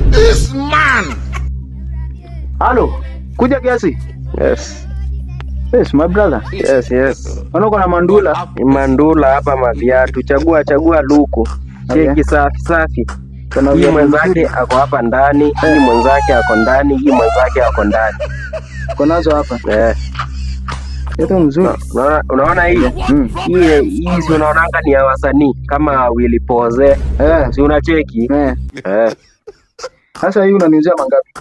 This man. Halo, kuja kiasi. Yes. Yes, my brother. Yes. Unaona na mandula? Mandula hapa maviatu. Chagua luku. Cheki safi. Kuna hii mwenzake ako hapa ndani, hii mwenzake ako ndani, hii mwenzake ako ndani. Konazo hapa. Yeto mzuri. Unaona hii? Hii si unaonanga ni ya wasanii kama Willy Pose. Si unacheki? Sasa hii unaniuzia mangapi?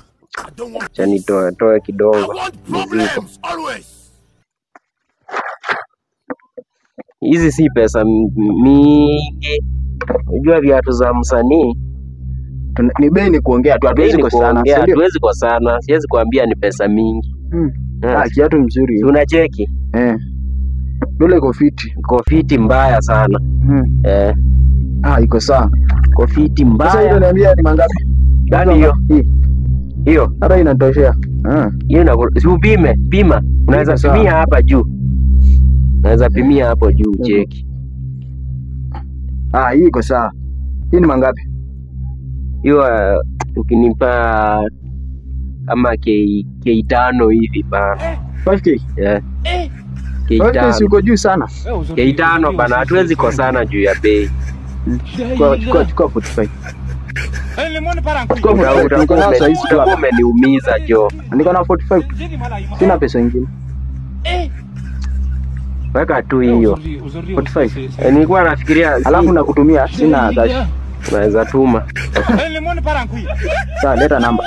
Acha nitoe kidogo. Mzigo. Hizi si pesa mingi. Unajua viatu za msanii ni bei ni kuongea tu, hatuwezi kosana. Hatuwezi kosana. Siwezi kuambia ni pesa mingi. Kiatu mzuri. Unacheki? Dole kofiti. Kofiti mbaya sana. Iko sawa. Kofiti mbaya. Sasa hiyo niambia ni mangapi? Gani hiyo? Hiyo. Hata inatoshea. Hiyo si upime, pima. Unaweza pimia hapa juu. Unaweza pimia hapo juu cheki. Hii iko sawa. Hii ni mangapi? Hiyo ukinipa ama K5 hivi bana. 5K? K5. Si uko juu sana. K5 bana, hatuwezi kosana juu ya bei. Chukua 45. Utakuwa umeniumiza jo. Niko na 45. Sina pesa nyingine. Weka tu hiyo 45. Nilikuwa nafikiria alafu nakutumia, sina cash. Unaweza tuma. Sawa, leta namba.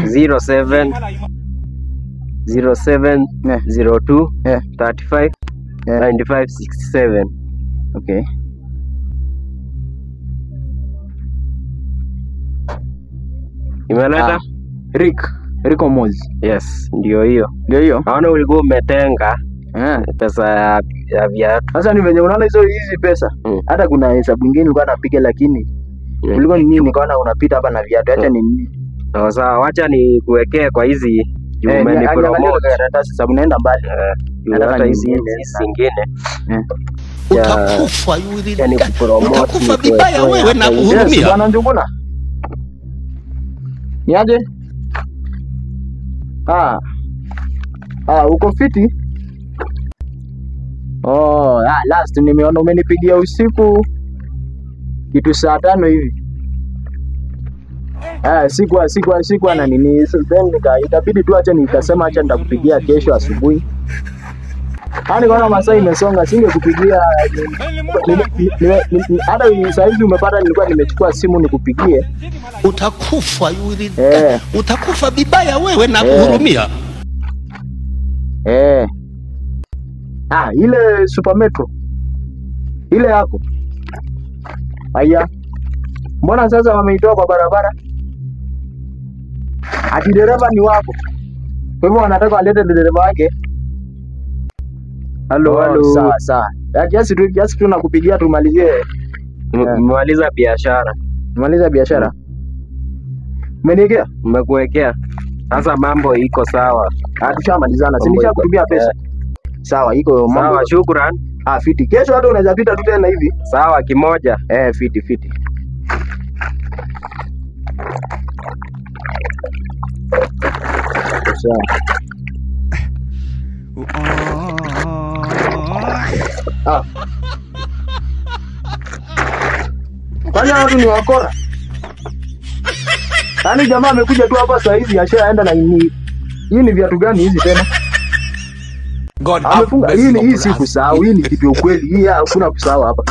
07 02 35 95 67. Okay. Imeleta? Rico Mozi. Yes, ndio hiyo. Naona ulikuwa umetenga pesa ya viatu. Sasa ni venye unaona hizi pesa. Hata kuna hesabu nyingine nilikuwa napiga, lakini ulikuwa ni nini nikaona unapita hapa na viatu. Acha ni sawa, wacha nikuwekee kwa hizi ni promote. Sababu naenda mbali. Hata hizi zingine. Utakufa yule. Yani kupromote. Utakufa vibaya wewe na kuhurumia. Bwana Njuguna. Niaje? Uko fiti? Last nimeona umenipigia usiku kitu saa 5 hivi. Sikuwa na nini, then itabidi tu acha nikasema acha nitakupigia kesho asubuhi. Nikaona masaa imesonga, singekupigia. Hata sasa hivi umepata, nilikuwa nimechukua simu nikupigie. Utakufa yule. Utakufa vibaya wewe na kuhurumia. Ile Super Metro. Ile yako. Haya. Mbona sasa wameitoa kwa barabara? Ati dereva ni wako. Kwa hivyo wanataka walete dereva wake. Halo. Sawa. Kiasi tu nakupigia tumalizie. Mmaliza biashara. Maliza biashara. Umeniwekea? Nimekuwekea. Sasa mambo iko sawa. Tushamalizana. Si nishakutumia pesa. Sawa, iko mambo. Sawa, shukrani. Fiti. Kesho hata unaweza pita tu tena hivi. Sawa, kimoja. Fiti. Kwani watu ni wakora? Yaani jamaa amekuja tu hapa saa hizi ashaenda na hii ni viatu gani hizi tena? Amefunga hii si kusahau, hii ni kitu ukweli. Hii hakuna kusahau hapa.